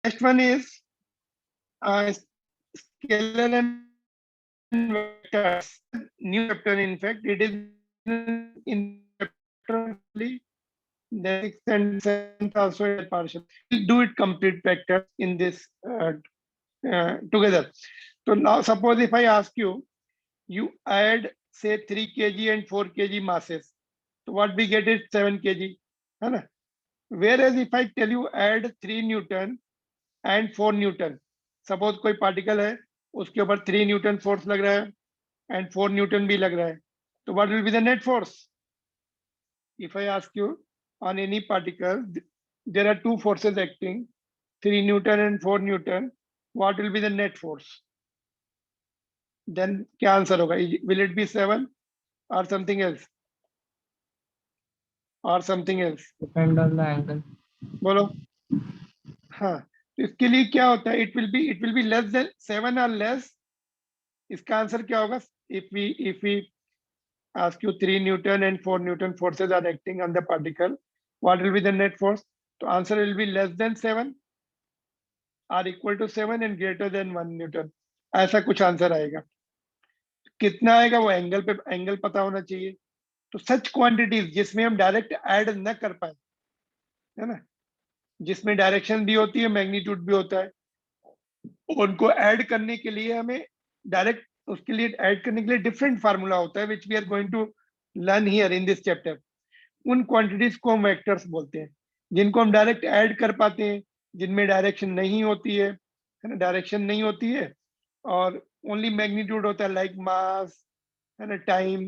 next one is scalar and vectors. New chapter, in fact, it is in chapter only. Then 6th and 7th also is partial. We'll do it complete vectors in this together. So now suppose if I ask you, you add say 3 kg and 4 kg masses, so what we get is 7 kg, है ना? Whereas if I tell you add 3 Newton and 4 Newton, suppose कोई particle है उसके ऊपर 3 Newton force लग रहा है and 4 Newton भी लग रहा है, तो what will be the net force? If I ask you on any particle there are two forces acting, 3 Newton and 4 Newton, what will be the net force? Then क्या answer होगा? Will it be 7 or something else? Or something else? Depend on the angle. बोलो. हाँ, तो इसके लिए क्या होता है? It will be less than 7 or less. इसका आंसर क्या होगा? If we ask you 3 Newton and 4 Newton forces are acting on the particle, what will be the net force? तो answer will be less than 7 or equal to 7 and greater than 1 Newton. ऐसा कुछ answer आएगा. कितना आएगा वो angle पता होना चाहिए. तो सच क्वांटिटीज जिसमें हम डायरेक्ट ऐड न कर पाए, है ना, जिसमें डायरेक्शन भी होती है मैग्नीट्यूड भी होता है, उनको ऐड करने के लिए हमें डायरेक्ट उसके लिए ऐड करने के लिए डिफरेंट फार्मूला होता है which we are going to learn here in this chapter. उन क्वांटिटीज को हम वेक्टर्स बोलते हैं जिनको हम डायरेक्ट ऐड कर पाते हैं, जिनमें डायरेक्शन नहीं होती है ना, डायरेक्शन नहीं होती है और ओनली मैग्नीट्यूड होता है, लाइक मास, है ना, टाइम,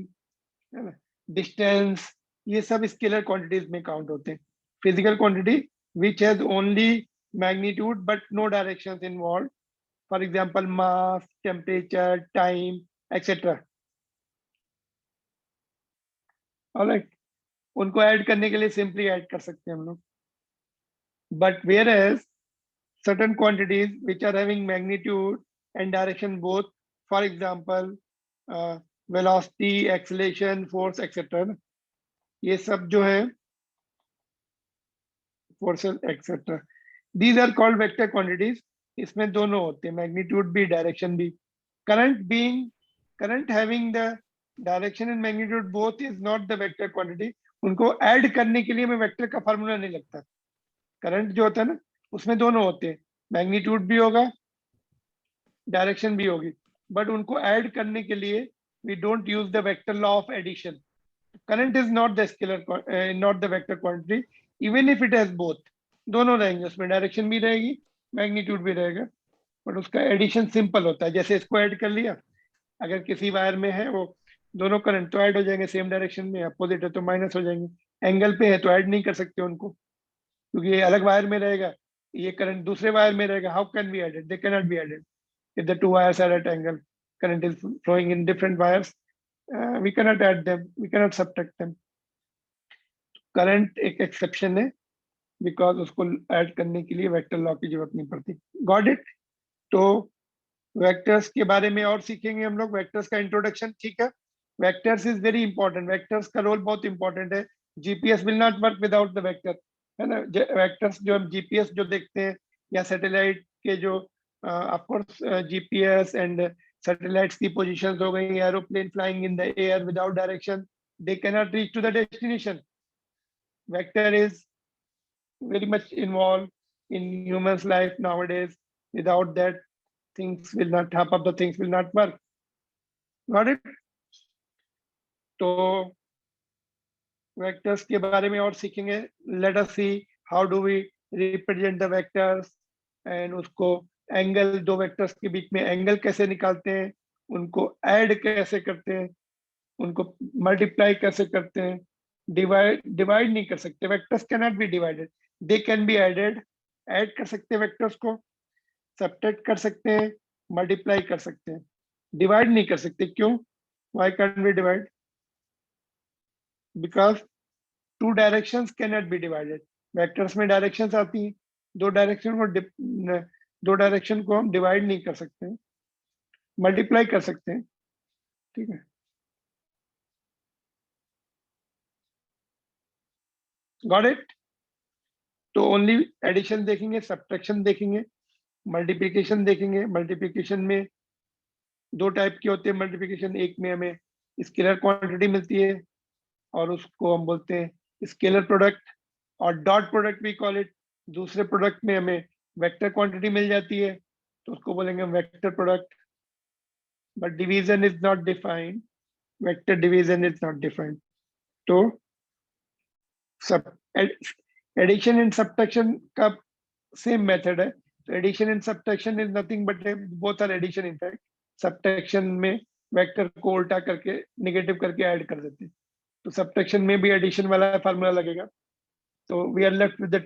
है ना, डिस्टेंस. ये सब स्केलर क्वांटिटीज में काउंट होते हैं. Physical quantity which has only magnitude but no directions involve, for example mass, temperature, time, etcetera. Alright, उनको ऐड करने के लिए सिंपली ऐड कर सकते हैं हम लोग. But whereas certain quantities which are having magnitude and direction both, for example velocity, acceleration, force, etc. ये सब जो है forces etc. These are called vector quantities. इसमें दोनों होते हैं, magnitude भी, direction भी. current having the direction and magnitude both is not the vector quantity. उनको ऐड करने के लिए हमें वेक्टर का फार्मूला नहीं लगता. करंट जो होता है ना उसमें दोनों होते हैं, मैग्नीट्यूड भी होगा, डायरेक्शन भी होगी, बट उनको ऐड करने के लिए we don't use the vector law of addition. Current is not the scalar, not the vector quantity, even if it has both. दोनों रहेंगे, उसमें डायरेक्शन भी रहेगी, मैग्नीट्यूड भी रहेगा, बट उसका एडिशन सिंपल होता है. जैसे इसको ऐड कर लिया, अगर किसी वायर में है वो दोनों करंट तो ऐड हो जाएंगे सेम डायरेक्शन में, अपोजिट है तो माइनस हो जाएंगे. एंगल पे है तो ऐड नहीं कर सकते उनको, क्योंकि ये अलग वायर में रहेगा, ये करंट दूसरे वायर में रहेगा. How can be added? They can not be added if the two wires are at angle. Current is flowing in different wires, we cannot add them, we cannot subtract them. Current एक exception है, because उसको add करने के लिए vector law की जरूरत नहीं पड़ती. Got it? तो वेक्टर्स के बारे में और सीखेंगे हम लोग, वेक्टर्स का इंट्रोडक्शन. ठीक है, vectors is very important, vectors का रोल बहुत इंपॉर्टेंट है. GPS will not work without the vector, है ना. वेक्टर्स जो हम जीपीएस जो देखते हैं या सैटेलाइट के जो of course GPS and satellites की पोजीशंस हो गई, aeroplane flying in the air without direction, they can not reach to the destination. Vector is very much involved in humans life nowadays. Without that, things will not, half of the things will not work. Got it? तो वेक्टर्स के बारे में और सीखेंगे. Let us see how do we represent the vectors, and उसको angle, दो vectors के बीच में एंगल कैसे निकालते हैं, उनको ऐड कैसे करते हैं, उनको मल्टीप्लाई कैसे करते हैं. डिवाइड नहीं कर सकते, vectors can not be divided, they can be added. Add कर सकते हैं वेक्टर्स को, सब्ट्रैक्ट कर सकते हैं, मल्टीप्लाई कर सकते हैं, डिवाइड नहीं कर सकते. क्यों? Why can we divide? Because two directions can not be divided. Vectors में डायरेक्शंस आती हैं, दो डायरेक्शन को हम डिवाइड नहीं कर सकते हैं, मल्टीप्लाई कर सकते हैं. ठीक है, गॉट इट? तो ओनली एडिशन देखेंगे, सब्ट्रैक्शन देखेंगे, मल्टीप्लिकेशन देखेंगे। मल्टीप्लिकेशन में दो टाइप के होते हैं मल्टीप्लिकेशन, एक में हमें स्केलर क्वांटिटी मिलती है और उसको हम बोलते हैं स्केलर प्रोडक्ट, और डॉट प्रोडक्ट भी कॉल इट। दूसरे प्रोडक्ट में हमें वेक्टर क्वांटिटी मिल जाती है तो उसको बोलेंगे vector product. But division is not defined, vector division is not defined. तो सब एडिशन एंड सब्ट्रैक्शन का सेम मेथड है। तो addition and subtraction is nothing but both are addition. In fact subtraction में वेक्टर को उल्टा करके नेगेटिव करके ऐड कर देते हैं, तो सब्ट्रैक्शन में भी एडिशन वाला फार्मूला लगेगा। तो we are left with the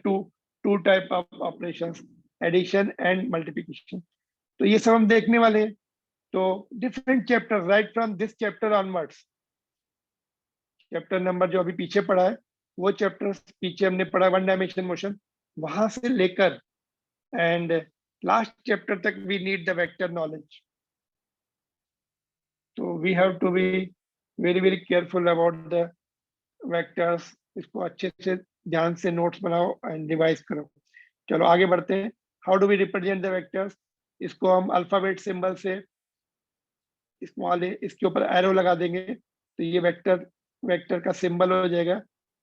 two type of operations, addition and multiplication. तो ये सब हम देखने वाले हैं। तो different chapter right from this chapter onwards, chapter number जो अभी पीछे पढ़ा है वो चैप्टर पीछे हमने पढ़ा वन डायमेंशन मोशन, वहां से लेकर एंड लास्ट चैप्टर तक we need the vector knowledge. तो we have to be very very careful about the vectors. इसको अच्छे से ध्यान से नोट्स बनाओ एंड रिवाइज करो। चलो आगे बढ़ते हैं। How do we represent the vectors? इसको हम अल्फाबेट सिंबल से स्मॉल ए इसके ऊपर एरो लगा देंगे तो ये वेक्टर वेक्टर का सिंबल हो जाएगा,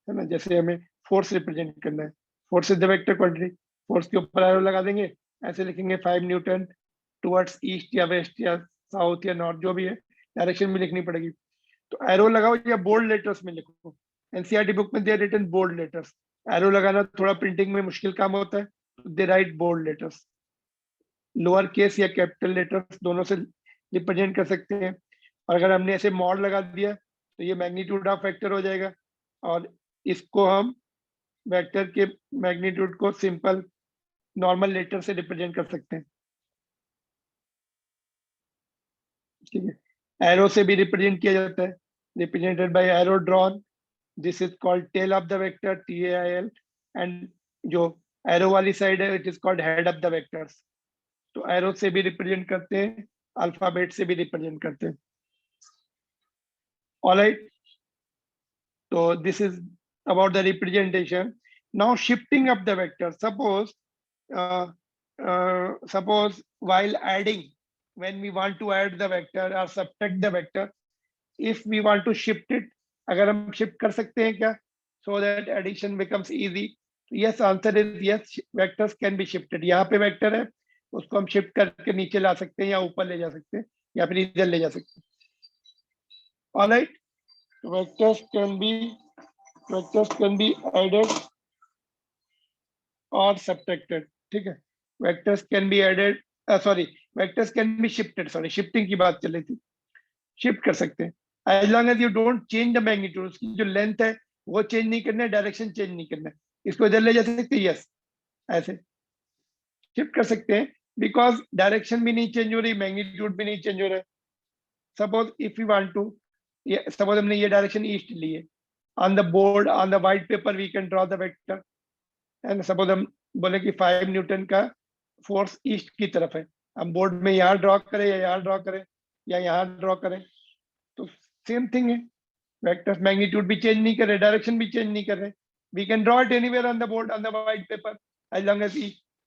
है ना। जैसे हमें फोर्स रिप्रेजेंट करना है, force is the vector quantity, force के ऊपर एरो लगा देंगे, ऐसे लिखेंगे 5 न्यूटन टुवर्ड्स ईस्ट या वेस्ट या साउथ या नॉर्थ, जो भी है डायरेक्शन में लिखनी पड़ेगी। तो एरो लगाओ या बोल्ड लेटर्स में लिखो। एनसीईआरटी बुक में they written bold letters. Arrow लगाना थोड़ा प्रिंटिंग में मुश्किल काम होता है, they write bold letters. Lower case या कैपिटल लेटर्स दोनों से रिप्रेजेंट कर सकते हैं। और अगर हमने ऐसे मॉड लगा दिया तो ये मैग्नीट्यूड ऑफ वेक्टर हो जाएगा, और इसको हम वेक्टर के मैग्नीट्यूड को सिंपल नॉर्मल लेटर से रिप्रेजेंट कर सकते हैं। ठीक है, एरो से भी रिप्रेजेंट किया जाता है, represented by arrow drawn. This is called tail of the vector, TAIL। And जो एरो वाली साइड है it is called head of the vectors. तो एरो से भी रिप्रेजेंट करते हैं, अल्फाबेट से भी रिप्रेजेंट करते हैं। Alright, so this is about the representation. Now shifting up the vector, suppose while adding, when we want to add the vector or subtract the vector, if we want to shift it, अगर हम shift कर सकते हैं क्या, so that addition becomes easy? Yes, answer is yes, vectors can be shifted. यहाँ पे vector है, उसको हम shift करके नीचे ला सकते हैं या ऊपर ले जा सकते हैं या फिर इधर ले जा सकते हैं। Alright, vectors can be added or subtracted। ठीक है, vectors can be added, vectors can be shifted, shifting की बात चल रही थी, शिफ्ट कर सकते हैं as long as you don't change the magnitude। उसकी जो लेंथ है वो चेंज नहीं करना है, डायरेक्शन चेंज नहीं करना है। इसको इधर ले जा सकते हैं, यस, ऐसे शिफ्ट कर सकते हैं, बिकॉज डायरेक्शन भी नहीं चेंज हो रही, मैग्नीट्यूड भी नहीं चेंज हो रहा है। Suppose if you want to, suppose हमने ये डायरेक्शन ईस्ट ली है, on the board on the white paper we can draw the vector, and suppose हम बोले कि 5 न्यूटन का फोर्स ईस्ट की तरफ है, हम बोर्ड में यहाँ ड्रॉ करें या यहाँ ड्रॉ करें या यहाँ ड्रॉ करें, तो सेम थिंग है। वेक्टर्स मैग्नीट्यूड भी चेंज नहीं कर रहे, डायरेक्शन भी चेंज नहीं कर रहे, we can draw it anywhere on the board on the white paper as long as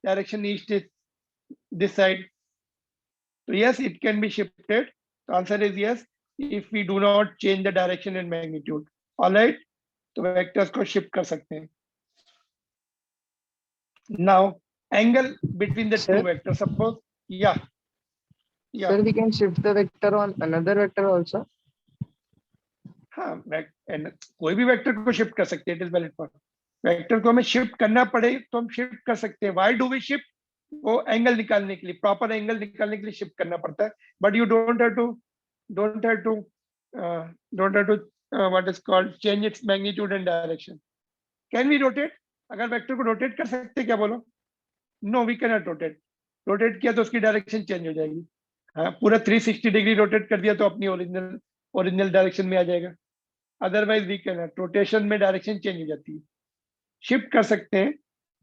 direction east is this side. तो yes, it can be shifted. The answer is yes if we do not change the direction and magnitude. All right, तो vectors को shift कर सकते हैं। Now angle between the two vectors, suppose Sir, we can shift the vector on another vector also. हाँ, कोई भी vector को shift कर सकते हैं, it is valid for. Vector को हमें शिफ्ट करना पड़े तो हम शिफ्ट कर सकते हैं। Why do we shift? वो एंगल निकालने के लिए, प्रॉपर एंगल निकालने के लिए शिफ्ट करना पड़ता है, but you don't have to what is called change its magnitude and direction. Can we rotate? अगर वेक्टर को रोटेट कर सकते हैं क्या, बोलो? No, we can not rotate. Rotate किया तो उसकी डायरेक्शन चेंज हो जाएगी। हाँ, पूरा 360 डिग्री रोटेट कर दिया तो अपनी ओरिजिनल डायरेक्शन में आ जाएगा। Otherwise we can not, rotation में डायरेक्शन चेंज हो जाती है। शिफ्ट कर सकते हैं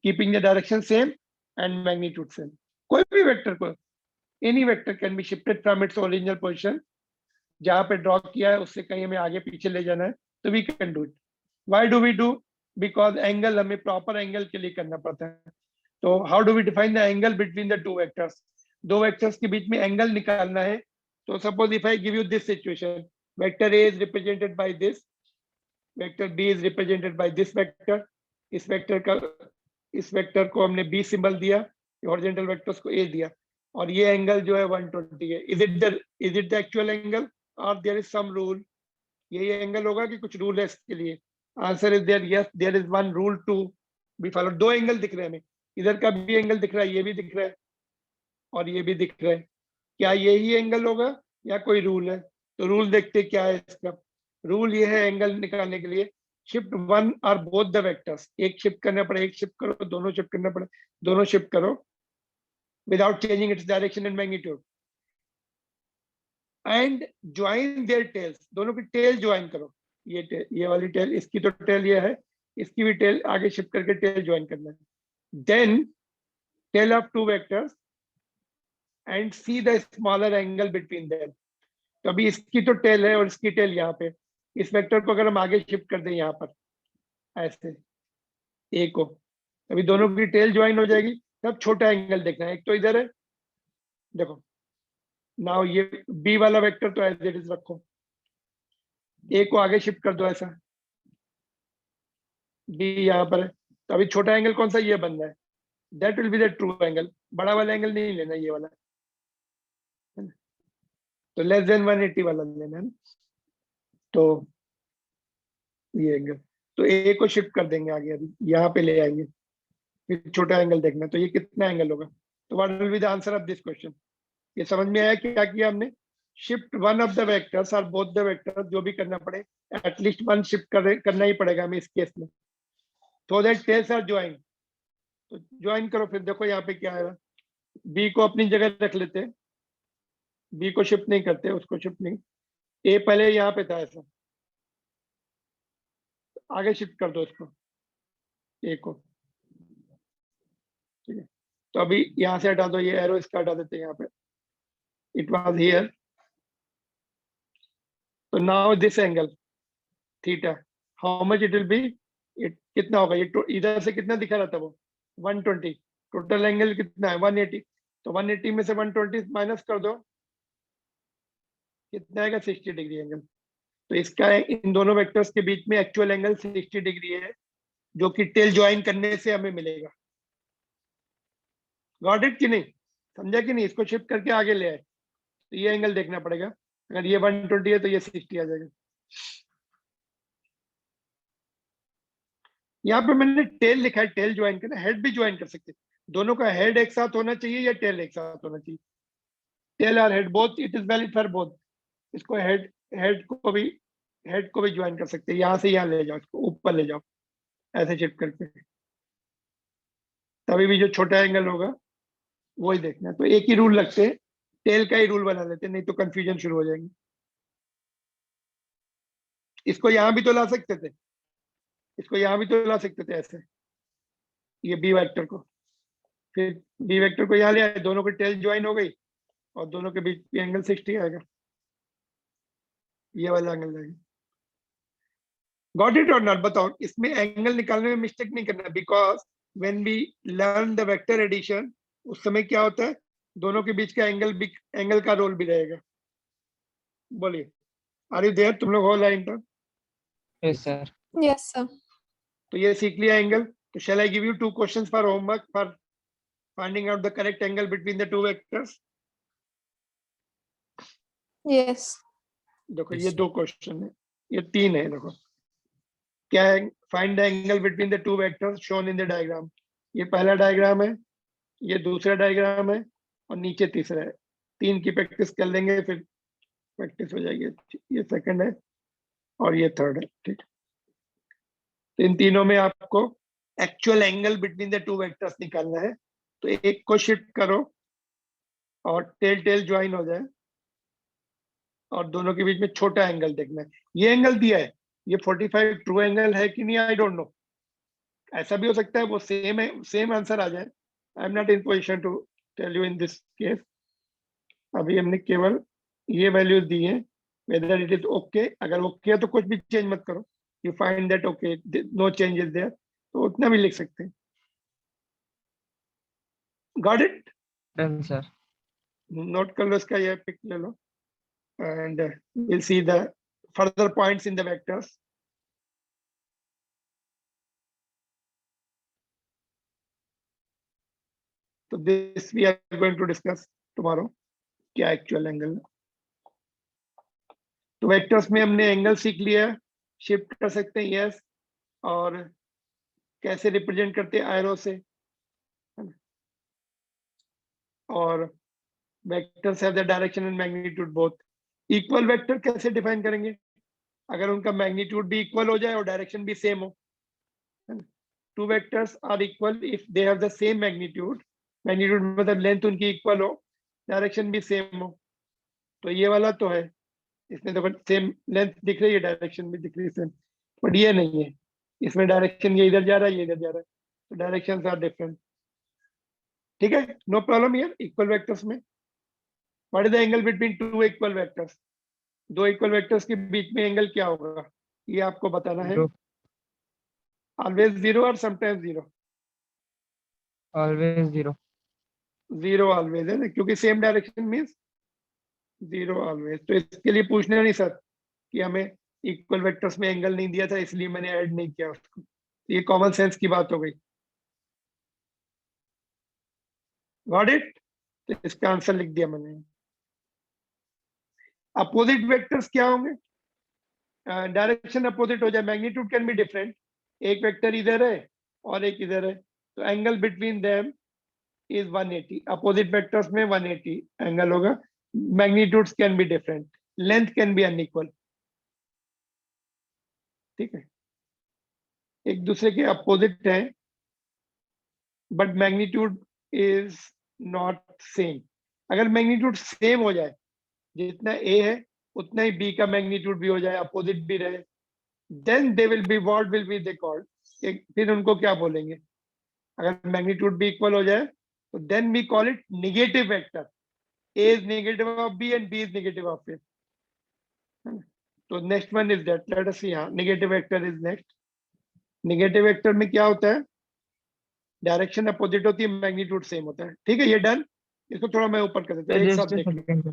keeping the direction same and magnitude same. कोई भी वेक्टर को, any vector can be shifted from its original position, जहां पे ड्रॉ किया है उससे कहीं हमें आगे पीछे ले जाना है तो we can do it. Why do we do? Because angle हमें प्रॉपर एंगल के लिए करना पड़ता है। तो how do we define the angle between the two vectors? दो वेक्टर्स के बीच में एंगल निकालना है। तो suppose if I give you this situation, vector A is represented by this, vector B is represented by this vector. इस vector को हमने बी सिंबल दिया, हॉरिजॉन्टल वेक्टर्स को ए दिया, और ये एंगल जो है 120 है। Is it the actual angle और देयर इज सम रूल? यही एंगल होगा कि कुछ रूल है इसके लिए? Answer is there yes, there is one rule to be follow. दो एंगल दिख रहे हैं हमें, इधर का भी एंगल दिख रहा है, ये भी दिख रहा है और ये भी दिख रहा है। क्या यही एंगल होगा या कोई रूल है? तो रूल देखते क्या है इसका। रूल ये है एंगल निकालने के लिए, शिफ्ट वन और बोथ द वेक्टर्स। एक शिफ्ट करना पड़े, एक शिफ्ट करो, दोनों शिफ्ट करना पड़े, दोनों शिफ्ट करो without changing its direction and magnitude, and join there tales. दोनों की टेल ज्वाइन करो। ये वाली टेल, इसकी तो टेल ये है, इसकी भी टेल आगे शिफ्ट करके टेल ज्वाइन करना है। Then tail of two vectors and see the smaller angle between them. तो अभी इसकी तो टेल है और इसकी टेल यहाँ पे, इस वेक्टर को अगर हम आगे शिफ्ट कर दें यहाँ पर ऐसे ए को, अभी दोनों की टेल ज्वाइन हो जाएगी। तब छोटा एंगल देखना है, एक तो इधर है, देखो नाउ ये बी वाला वेक्टर तो एज इट इज रखो, ए को आगे शिफ्ट कर दो ऐसा, बी यहाँ पर है, तो अभी छोटा एंगल कौन सा ये बन रहा है, that will be the true angle. बड़ा वाला एंगल नहीं लेना, ये वाला, तो लेस देन 180 वाला लेना है। तो ये एंगल, तो ए को शिफ्ट कर देंगे आगे, अभी यहाँ पे ले आएंगे, फिर छोटा एंगल देखना। तो ये कितना एंगल होगा? तो what will be the answer of this question? ये समझ में आया क्या किया हमने? Shift one of the vectors और बोथ द वेक्टर्स, जो भी करना पड़े एटलीस्ट वन शिफ्ट करना ही पड़ेगा हमें इस केस में, so that tails are join. तो ज्वाइन करो, फिर देखो यहाँ पे क्या आएगा। बी को अपनी जगह रख लेते हैं, बी को शिफ्ट नहीं करते, उसको शिफ्ट नहीं, ए पहले यहाँ पे था ऐसा, आगे शिफ्ट कर दो इसको, ए को, ठीक है। तो अभी यहाँ से हटा दो, ये एरो इसका हटा देते हैं यहाँ पे, इट वाज हियर। तो now this angle theta, how much it will be, कितना होगा ये? इधर से कितना दिखा रहा था वो 120, टोटल एंगल कितना है 180, तो 180 में से 120 माइनस कर दो, कितना आएगा 60 डिग्री एंगल। तो इसका इन दोनों वेक्टर्स के बीच में एक्चुअल एंगल 60 डिग्री है, जो कि टेल ज्वाइन करने से हमें मिलेगा। गॉट इट कि नहीं? समझा कि नहीं? इसको शिफ्ट करके आगे ले आए, तो ये एंगल देखना पड़ेगा, अगर ये 120 है तो ये 60 आ जाएगा। यहाँ पे मैंने टेल लिखा है, टेल ज्वाइन करना, हेड भी ज्वाइन कर सकते हैं, दोनों का हेड एक साथ होना चाहिए या टेल एक साथ होना चाहिए? टेल और head both, it is valid for both. इसको हेड को भी ज्वाइन कर सकते हैं, यहाँ से यहाँ ले जाओ, इसको ऊपर ले जाओ ऐसे शिफ्ट करके, तभी भी जो छोटा एंगल होगा वही देखना है। तो एक ही रूल लगते हैं, टेल का ही रूल बना लेते हैं, नहीं तो कंफ्यूजन शुरू हो जाएंगे। इसको यहाँ भी तो ला सकते थे, इसको यहाँ भी तो ला सकते थे ऐसे, ये बी वेक्टर को, फिर बी वेक्टर को यहाँ ले आए, दोनों की टेल ज्वाइन हो गई और दोनों के बीच एंगल 60 आएगा, ये वाला एंगल आएगा। गॉट इट और नॉट? बताओ, इसमें एंगल निकालने में मिस्टेक नहीं करना, because when we learn the vector addition, उस समय क्या होता है, दोनों के बीच का एंगल का रोल भी रहेगा। बोलिए, आर यू देयर? तुम लोग हो लाइन पर? Yes, sir. Yes, sir. तो ये सीख लिया एंगल। तो shall I give you 2 questions for homework for finding out the correct angle between the two vectors? Yes. देखो Yes, ये sir. 2 क्वेश्चन है, ये 3 है। देखो क्या है, find the angle between the two vectors shown in the diagram. ये पहला डायग्राम है, ये दूसरा डायग्राम है और नीचे तीसरा है। 3 की प्रैक्टिस कर लेंगे, फिर प्रैक्टिस हो जाएगी। ये सेकंड है और ये थर्ड है, ठीक। तो इन तीनों में आपको actual angle between the two vectors निकालना है। तो एक को शिफ्ट करो और टेल ज्वाइन हो जाए और दोनों के बीच में छोटा एंगल देखना है। ये एंगल दिया है, ये 45 ट्रू एंगल है कि नहीं, आई डोंट नो। ऐसा भी हो सकता है वो सेम है, सेम आंसर आ जाए। I am not in position to tell you in this case. अभी हमने केवल ये वैल्यूज दी है, वेदर इट इज ओके। अगर ओके है तो कुछ भी चेंज मत करो, you find that okay, no change is there, तो उतना भी लिख सकते हैं. Got it? Done, sir. Note कर लो इसका, ये pic ले लो, and we'll see the further points in the vectors. So this we are going to discuss tomorrow. क्या एक्चुअल एंगल है. तो वेक्टर्स में हमने एंगल सीख लिया, शिफ्ट कर सकते हैं यस, और कैसे रिप्रेजेंट करते हैं एरो से, और vectors have the direction and magnitude both. Equal vector कैसे डिफाइन करेंगे? अगर उनका मैग्नीट्यूड भी इक्वल हो जाए और डायरेक्शन भी सेम हो. Two vectors are equal if they have the same magnitude. Magnitude मतलब लेंथ उनकी इक्वल हो, डायरेक्शन भी सेम हो. तो ये वाला तो है, इसमें तो सेम लेंथ दिख रही है, डायरेक्शन भी दिख रही है सेम, बट ये नहीं है. इसमें डायरेक्शन ये इधर जा रहा है, ये इधर जा रहा है, तो डायरेक्शंस आर डिफरेंट. ठीक है, no problem here. Equal vectors में what is the angle between two equal vectors? दो इक्वल वेक्टर्स के बीच में एंगल क्या होगा, ये आपको बताना है. ऑलवेज जीरो और sometimes zero? Always zero. Zero always है ना, क्योंकि same direction means zero always. तो इसके लिए पूछना नहीं सर कि हमें इक्वल वेक्टर्स में एंगल नहीं दिया था इसलिए मैंने ऐड नहीं किया उसको. ये कॉमन सेंस की बात हो गई. Got it? तो इसका आंसर लिख दिया मैंने. अपोजिट वेक्टर्स क्या होंगे? डायरेक्शन अपोजिट हो जाए, मैग्नीट्यूड कैन बी डिफरेंट. एक वेक्टर इधर है और एक इधर है, तो angle between them is 180. Opposite vectors में 180 एंगल होगा. Magnitudes can be different, length can be unequal. ठीक है, एक दूसरे के अपोजिट है but magnitude is not same. अगर मैग्नीट्यूड सेम हो जाए, जितना ए है उतना ही बी का मैग्नीट्यूड भी हो जाए, अपोजिट भी रहे, then they will be, what will be they called? फिर उनको क्या बोलेंगे? अगर मैग्नीट्यूड भी इक्वल हो जाए तो then we call it negative vector. A is negative of B and B is negative of A. तो next one is that. Let us see. हां, negative vector is next. Negative vector में क्या होता है? Direction opposite होती है, magnitude same होता है. ठीक है, ये डन. इसको थोड़ा मैं ऊपर कर देता हूं, एक साथ देख लो.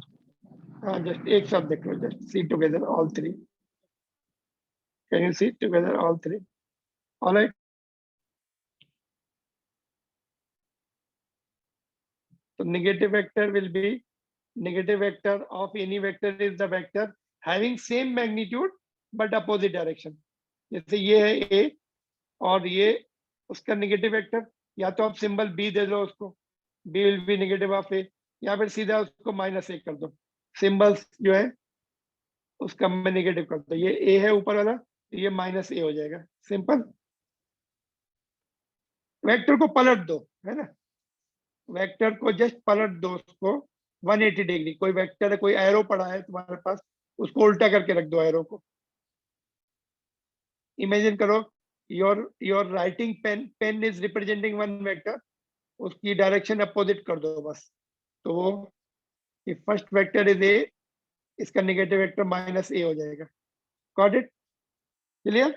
हाँ, जस्ट एक साथ देख लो. Just see together all three. Can you see together all three? Alright. So negative vector will be, negative vector of any vector is the vector having same magnitude but opposite direction. जैसे ये है a और ये उसका negative vector, या तो आप symbol b दे दो उसको, b will be negative of a, या फिर सीधा उसको -a कर दो. सिंबल्स जो है उसका मैं नेगेटिव कर दो. ये a है ऊपर वाला, तो ये -a हो जाएगा. सिंपल. वेक्टर को पलट दो, है ना. वेक्टर को जस्ट पलट दो उसको 180 डिग्री. कोई वेक्टर है, कोई एरो पड़ा है तुम्हारे पास, उसको उल्टा करके रख दो एरो को. इमेजिन करो your writing pen is representing one vector, उसकी डायरेक्शन अपोजिट कर दो बस. तो वो फर्स्ट वेक्टर इज ए, इसका नेगेटिव वेक्टर -a हो जाएगा. Got it? क्लियर?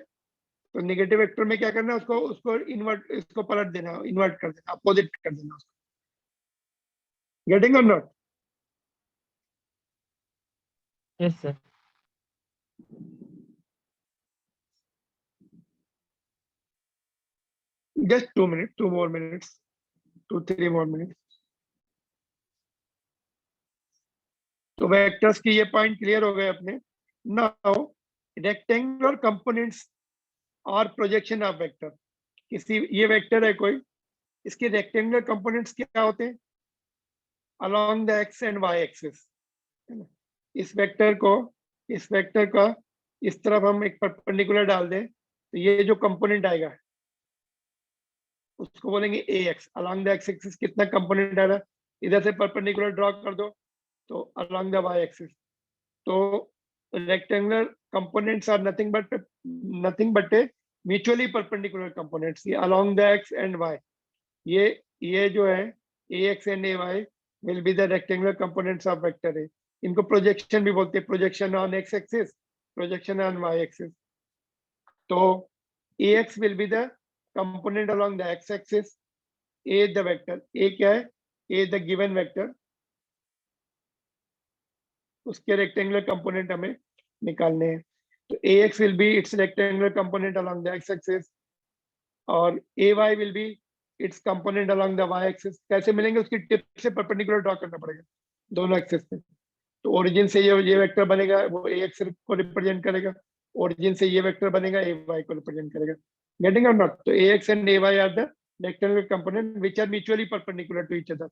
तो नेगेटिव वेक्टर में क्या करना है? उसको इन्वर्ट, इसको पलट देना, इन्वर्ट कर देना, अपोजिट कर देना उसको. Getting or not? Yes, sir. Just 2 minutes, 2 more minutes, 2-3 more minutes. तो वेक्टर्स की ये पॉइंट क्लियर हो गए अपने. नाउ रेक्टेंगुलर कंपोनेंट्स और प्रोजेक्शन ऑफ वेक्टर. किसी, ये वेक्टर है कोई, इसके रेक्टेंगुलर कंपोनेंट्स क्या होते हैं? Along the x and Y axis. इस वेक्टर का इस तरफ हम एक परपेंडिकुलर डाल दें, तो ये जो कंपोनेंट आएगा उसको बोलेंगे ax. Along the x axis कितना कंपोनेंट आ रहा है, इधर से परपेंडिकुलर ड्रॉ कर दो, तो अलोंग द वाई एक्सिस. तो rectangular components are nothing but a mutually perpendicular components. ये along the x and y, ये जो है ax and ay will be the rectangular components of vector A. इनको projection भी बोलते हैं. Projection on x axis, projection on y axis. तो ax will be the component along the x axis, a the vector, a क्या है, a the given vector, उसके rectangular component हमें निकालने हैं। तो ax will be its rectangular component along the x axis और ay will be its component along the y axis। कैसे मिलेंगे, उसकी टिप से परपेंडिकुलर ड्रॉ करना पड़ेगा दोनों एक्सिस पे। तो ओरिजिन से ये वेक्टर बनेगा, वो ax को रिप्रेजेंट करेगा, ओरिजिन से ये वेक्टर बनेगा, ay को रिप्रेजेंट करेगा। गेटिंग और नॉट? तो ax and ay are the rectangular component which are mutually perpendicular to each other.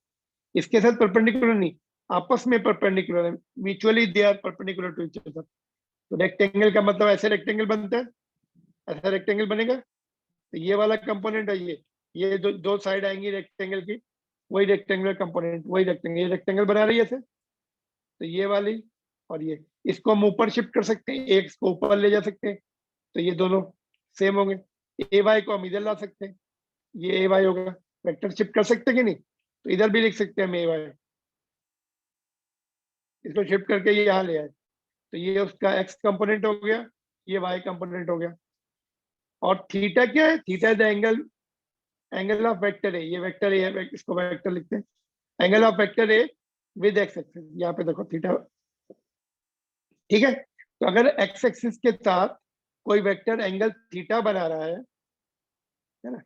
इसके साथ परपेंडिकुलर नहीं, आपस में परपेंडिकुलर है, mutually they are perpendicular to each other. तो रेक्टेंगल का मतलब ऐसे रेक्टेंगल बनता है, ऐसा रेक्टेंगल बनेगा। तो ये वाला कंपोनेंट है, ये दो साइड आएंगी रेक्टेंगल की, वही रेक्टेंगुलर कंपोनेंट, वही रेक्टेंगल, ये रेक्टेंगल बना रही है ऐसे। तो ये वाली और ये, इसको हम ऊपर शिफ्ट कर सकते हैं, एक को ऊपर ले जा सकते हैं, तो ये दोनों सेम होंगे। ए वाई को हम इधर ला सकते हैं, ये ए वाई होगा। वेक्टर शिफ्ट कर सकते हैं कि नहीं? तो इधर भी लिख सकते हैं हम ए वाई, इसको शिफ्ट करके ये यहाँ ले आए, तो ये उसका एक्स कंपोनेंट हो गया, ये वाई कंपोनेंट हो गया। और थीटा क्या है? Theta the angle of vector A, ये वेक्टर ए है, इसको वेक्टर लिखते हैं, angle of vector A with x axis. यहाँ पे देखो थीटा, ठीक है। तो अगर एक्स एक्सिस के साथ कोई वेक्टर एंगल थीटा बना रहा है ना,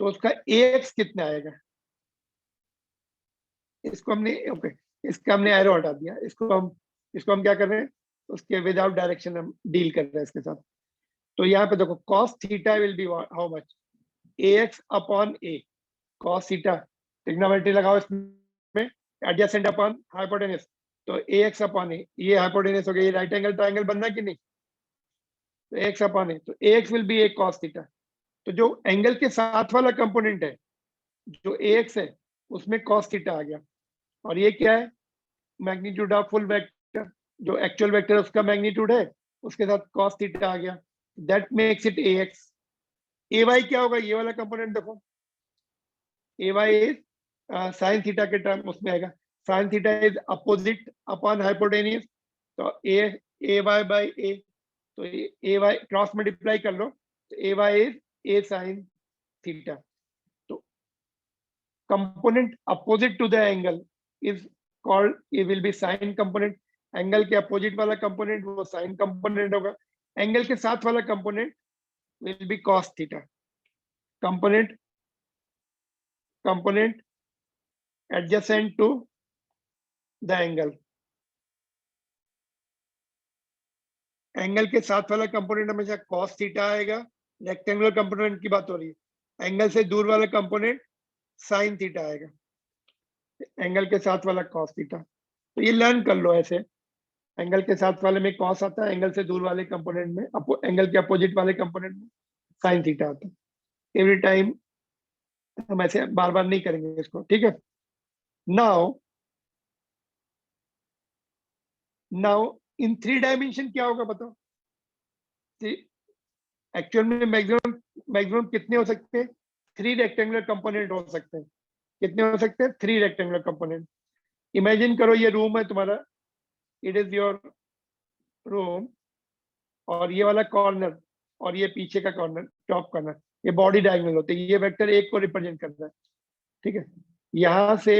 तो उसका एक्स कितना आएगा? इसको हमने ओके, इसका हमने एरो हटा दिया, इसको हम क्या कर रहे हैं, उसके विदाउट डायरेक्शन हम डील कर रहे हैं इसके साथ। तो यहाँ पे देखो cos theta will be how much, ax upon a, cos theta, trigonometry लगाओ इसमें, एडजेसेंट अपॉन हाइपोटेनस, तो ax अपॉन a, ये हाइपोटेनस हो गया, ये राइट एंगल ट्रायंगल बनना कि नहीं? तो ax अपॉन a, तो ax will be a cos theta. तो जो एंगल के साथ वाला कंपोनेंट है, जो ax है, उसमें cos थीटा आ गया। और ये क्या है? मैग्नीट्यूड ऑफ फुल वेक्टर, जो एक्चुअल वेक्टर उसका मैग्नीट्यूड है, उसके साथ cos थीटा आ गया, that makes it ax। ay क्या होगा? ये वाला कंपोनेंट देखो, ay इज sin थीटा के टर्म उसमें आएगा, sin theta is opposite upon hypotenuse, तो ay बाय a, तो ay क्रॉस मल्टीप्लाई कर लो, तो ay is a sin theta. तो component opposite to the angle is called, it will be sin component. Angle के opposite वाला component वो sin component होगा, एंगल के साथ वाला component will be cos theta। component adjacent to the angle, angle के साथ वाला कंपोनेंट हमेशा cos थीटा आएगा, रेक्टेंगुलर कंपोनेंट की बात हो रही है। एंगल से दूर वाला कंपोनेंट sin थीटा आएगा, एंगल के साथ वाला cos थीटा। तो ये लर्न कर लो ऐसे, एंगल के साथ वाले में cos आता है, एंगल से दूर वाले कंपोनेंट में, एंगल के अपोजिट वाले कंपोनेंट में sin थीटा आता है। एवरी टाइम हम ऐसे बार बार नहीं करेंगे इसको, ठीक है। नाउ इन 3 डायमेंशन क्या होगा बताओ? एक्चुअल में मैक्सिमम कितने हो सकते हैं? 3 रेक्टेंगुलर कंपोनेंट हो सकते हैं। कितने हो सकते हैं? 3 रेक्टेंगुलर कंपोनेंट। इमेजिन करो ये रूम है तुम्हारा, इट इज योर रूम, और ये वाला कॉर्नर और ये पीछे का कॉर्नर, टॉप कॉर्नर, ये बॉडी डायगोनल होते हैं, ये वेक्टर एक को रिप्रेजेंट करता है, ठीक है। यहां से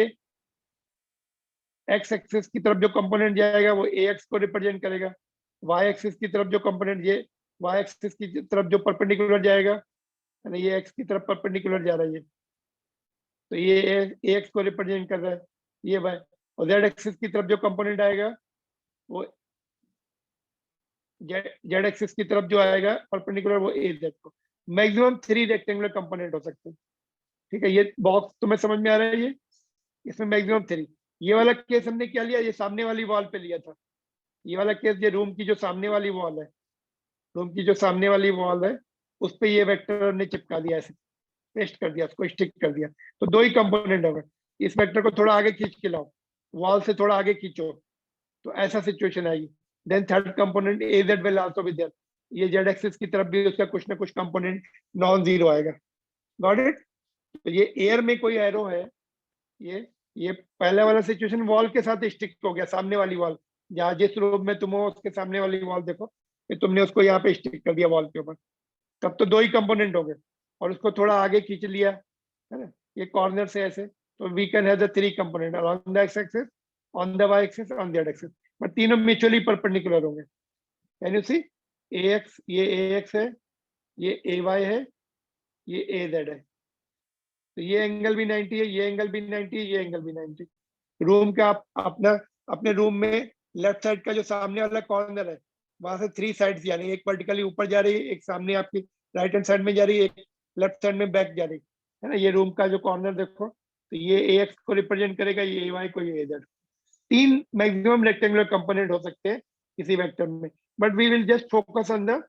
एक्स एक्सिस की तरफ जो कंपोनेंट जाएगा वो ax को रिप्रेजेंट करेगा, वाई एक्सिस की तरफ जो कंपोनेंट, ये वाई एक्सिस की तरफ जो परपेंडिकुलर जाएगा, यानी ये x की तरफ परपेंडिकुलर जा रहा है, तो ये ax को रिप्रेजेंट कर रहा है, ये y, और z एक्सिस की तरफ जो कंपोनेंट आएगा वो z एक्सिस की तरफ जो आएगा परपेंडिकुलर, वो az को। मैक्सिमम 3 रेक्टेंगुलर कंपोनेंट हो सकते हैं, ठीक है। ये बॉक्स तुम्हें समझ में आ रहा है? ये इसमें मैक्सिमम 3। ये वाला केस हमने क्या लिया? ये सामने वाली वॉल पे लिया था। ये वाला केस, ये रूम की जो सामने वाली वॉल है, रूम की जो सामने वाली वॉल है, उस पे ये वेक्टर ने चिपका दिया, ऐसे पेस्ट कर दिया, उसको स्टिक कर दिया। तो 2 ही कंपोनेंट होगा। इस वेक्टर को थोड़ा आगे खींच के लाओ, वॉल से थोड़ा आगे खींचो, तो ऐसा सिचुएशन आएगी। Then third component az will also be there, ये z एक्सिस की तरफ भी उसका कुछ ना कुछ कंपोनेंट नॉन जीरो आएगा। Got it? तो ये एयर में कोई एरो है, ये पहले वाला सिचुएशन वॉल के साथ स्टिक हो गया, सामने वाली वॉल, जहाँ जिस रूम में तुम हो उसके सामने वाली वॉल देखो, कि तुमने उसको यहाँ पे स्टिक कर दिया वॉल के ऊपर। तब तो 2 ही कंपोनेंट हो गए, और उसको थोड़ा आगे खींच लिया है ना, ये कॉर्नर से ऐसे, तो we can have the 3 component along the x axis, on the Y axis, on the Z axis, but तीनों म्यूचुअली परपेंडिकुलर होंगे। कैन यू सी, ax, ये ax है, ये ay है, ये az है, तो ये एंगल भी 90 है, ये एंगल भी 90 है, ये एंगल भी 90। रूम का आप अपना अपने रूम में लेफ्ट साइड का जो सामने वाला कॉर्नर है, वहां से 3 साइड्स जा रही है, एक वर्टिकली ऊपर जा रही है, एक सामने आपकी राइट हैंड साइड में जा रही है, एक लेफ्ट साइड में बैक जा रही है ना। ये रूम का जो कॉर्नर देखो, तो ये ax को रिप्रेजेंट करेगा, ये ay को, ये az। 3 मैक्सिमम रेक्टेंगुलर कंपोनेंट हो सकते हैं किसी वेक्टर में, but we will just focus on the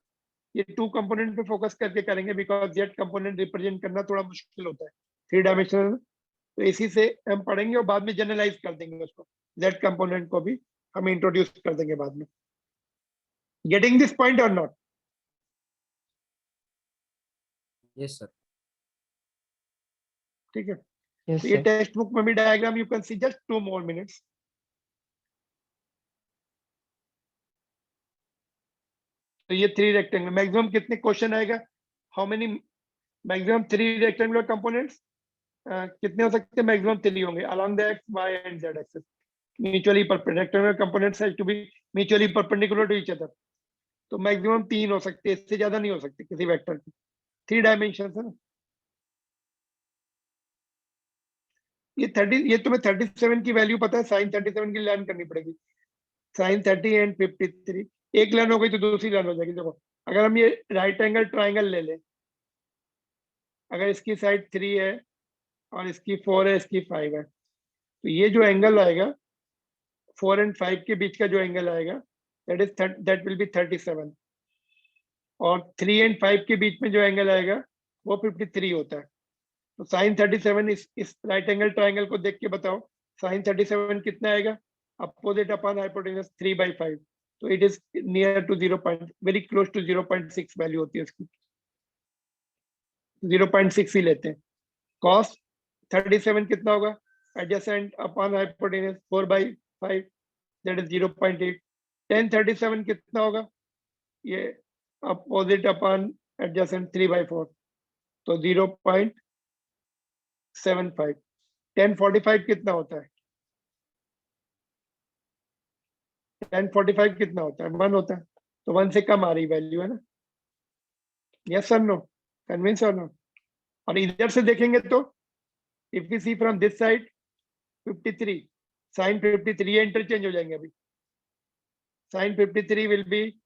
ये 2 कंपोनेंट पे फोकस करके करेंगे, बिकॉज जेड कंपोनेंट रिप्रेजेंट करना थोड़ा मुश्किल होता है 3 डायमेंशनल। तो इसी से हम पढ़ेंगे और बाद में जनरलाइज कर देंगे उसको, जेड कंपोनेंट को भी हम इंट्रोड्यूस कर देंगे बाद में। गेटिंग दिस पॉइंट और नॉट? Yes sir. ठीक है, Yes, तो ये sir. टेक्स्ट बुक में भी diagram you can see, just 2 more minutes। तो ये 3 रेक्टेंगल, मैक्सिमम कितने क्वेश्चन आएगा, how many maximum 3 rectangular components कितने हो सकते हैं, मैक्सिमम 3 होंगे along the X Y and Z axis, mutually perpendicular components have to be mutually perpendicular to each other. तो मैक्सिमम 3 हो सकते हैं, इससे ज्यादा नहीं हो सकते किसी वेक्टर की, 3 डायमेंशन है ना। ये 30, ये तुम्हें 37 की वैल्यू पता है, साइन 37 की लाइन करनी पड़ेगी, साइन 30 एंड 53, एक लाइन हो गई तो दूसरी लाइन हो जाएगी। देखो, अगर हम ये राइट एंगल ट्राइंगल ले लें, अगर इसकी साइड 3 है और इसकी 4 है, इसकी 5 है, तो ये जो एंगल आएगा 4 एंड 5 के बीच का जो एंगल आएगा, दैट विल बी 37, और 3 एंड 5 के बीच में जो एंगल आएगा वो 53 होता है। तो साइन 37 इस राइट एंगल ट्राइंगल को देख के बताओ, साइन 37 कितना आएगा, अपोजिट अपॉन हाइपोटेनस 3/5, तो it is near to 0 point, very close to 0.6 value होती है इसकी, 0.6 ही लेते हैं। cos 37 कितना होगा, adjacent upon hypotenuse 4/5, that is 0.8। tan 37 कितना होगा, ये अपोजिट अपॉन एडजेसेंट 3/4, तो 0.75। tan 45 कितना होता है, tan 45 कितना होता है, 1 होता है, तो 1 से कम आ रही वैल्यू है ना। यस और नो, कन्विंस और नो? और इधर से देखेंगे तो if we see from this side 53, sine 53 ये इंटरचेंज हो जाएंगे अभी, sine 53 will be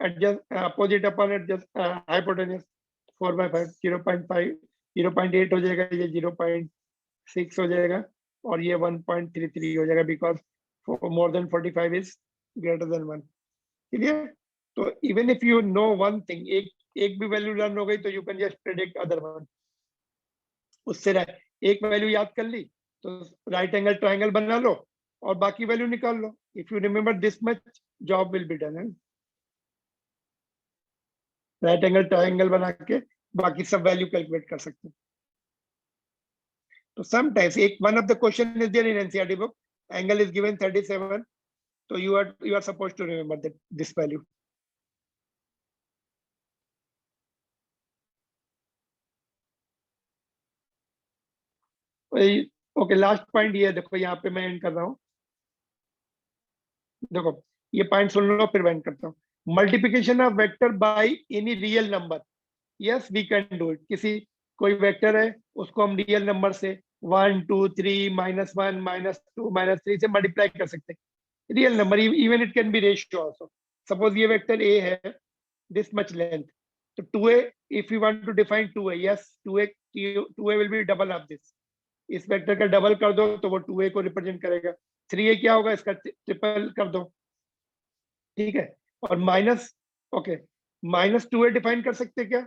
adjust opposite upon adjust hypotenuse 4/5, 0.5, 0.8 हो जाएगा, ये 0.6 हो जाएगा, और ये 1.33 हो जाएगा, because more than 45 is greater than 1। Clear? तो even if you know one thing, एक भी वैल्यू लर्न हो गई तो you can just predict other one. उससे एक वैल्यू याद कर ली तो राइट एंगल ट्राइंगल बना लो और बाकी वैल्यू निकाल लो। If you remember this much, job will be done है। राइट एंगल ट्राइंगल बना के बाकी सब वैल्यू कैलकुलेट कर सकते हैं। तो समटाइम्स एक one of the question is there in NCERT book, angle is given 37, तो you are supposed to remember that this value. Okay, last point ये देखो, यहाँ पे मैं एंड कर रहा हूँ। देखो ये पॉइंट सुन लो फिर एंड करता हूँ। Multiplication of vector by any real number, yes we can do it. किसी कोई वेक्टर है उसको हम रियल नंबर से 1 2 3 -1 -2 -3 से मल्टीप्लाई कर सकते हैं। Real number, even it can B ratio also. Suppose ये वेक्टर ए है, this much length, so 2a, if you want to define 2a, yes 2a will be double of this, इस vector का double कर दो तो वो 2a को represent करेगा। 3a क्या होगा, इसका ट्रिपल कर दो, ठीक है। और माइनस, ओके, -2a डिफाइन कर सकते क्या,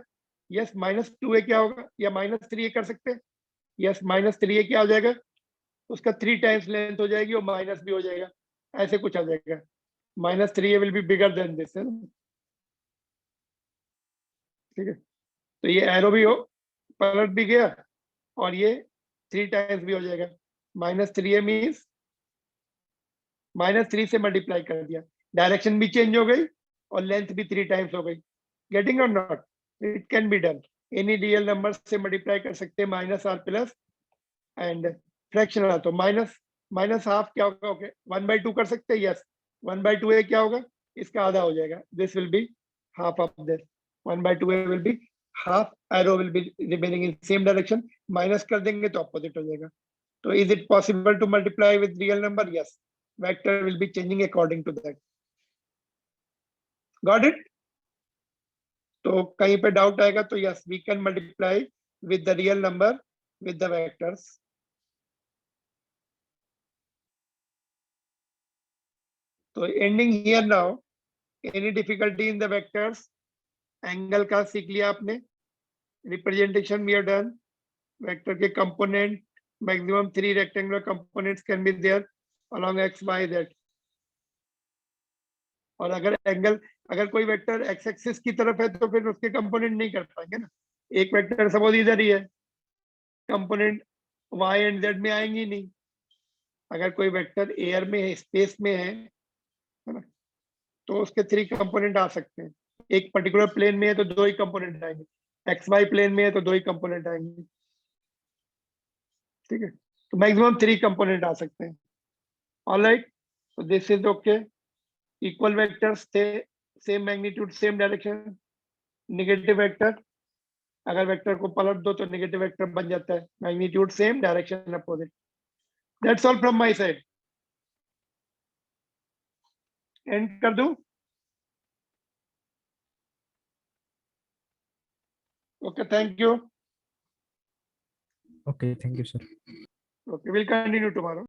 यस -2a क्या होगा, या -3a कर सकते हैं, यस -3a क्या हो जाएगा, उसका 3 टाइम्स लेंथ हो जाएगी और माइनस भी हो जाएगा, ऐसे कुछ आ जाएगा। -3a will be bigger than this, है ना, ठीक है। तो ये एरो भी हो, पलट भी गया, और ये 3 टाइम्स भी हो जाएगा। -3a मीन्स -3 से मल्टीप्लाई कर दिया, डायरेक्शन भी चेंज हो गई और लेंथ भी 3 टाइम्स हो गई। गेटिंग और not? It can be done, any real number से मल्टीप्लाई कर सकते हैं minus or plus and fractional, तो माइनस हाफ क्या होगा? ओके 1/2 कर सकते हैं, यस 1/2 ए क्या होगा? इसका आधा हो जाएगा, this will be half of this, 1/2 A will be half, arrow will be remaining in same direction, minus कर देंगे तो अपोजिट हो जाएगा. तो is it possible to multiply with real number? Yes, vector will be changing according to that. Got it? तो कहीं पे doubt आएगा तो yes, we can multiply with the real number with the vectors. So ending here now, any difficulty in the vectors? Angle का सीख लिया आपने, representation we have done, vector के component, maximum 3 rectangular components can be there along x, y, z. और अगर कोई vector x axis की तरफ है तो फिर उसके कंपोनेंट नहीं कर पाएंगे ना. एक वेक्टर सपोज इधर ही है, कंपोनेंट y एंड z में आएंगी नहीं. अगर कोई वेक्टर एयर में है, स्पेस में है ना, तो उसके 3 कंपोनेंट आ सकते हैं. एक पर्टिकुलर प्लेन में है तो 2 ही कंपोनेंट आएंगे, एक्स वाई प्लेन में है तो 2 ही कंपोनेंट आएंगे. ठीक है, तो मैक्सिमम 3 कंपोनेंट आ सकते हैं. ऑलराइट, तो this is okay. Equal vectors थे, same magnitude same direction. Negative vector, अगर वेक्टर को पलट दो तो नेगेटिव वेक्टर बन जाता है, magnitude same direction opposite. That's all from my side. End कर दूं? Okay, thank you. Okay, thank you, sir. Okay, we'll continue tomorrow.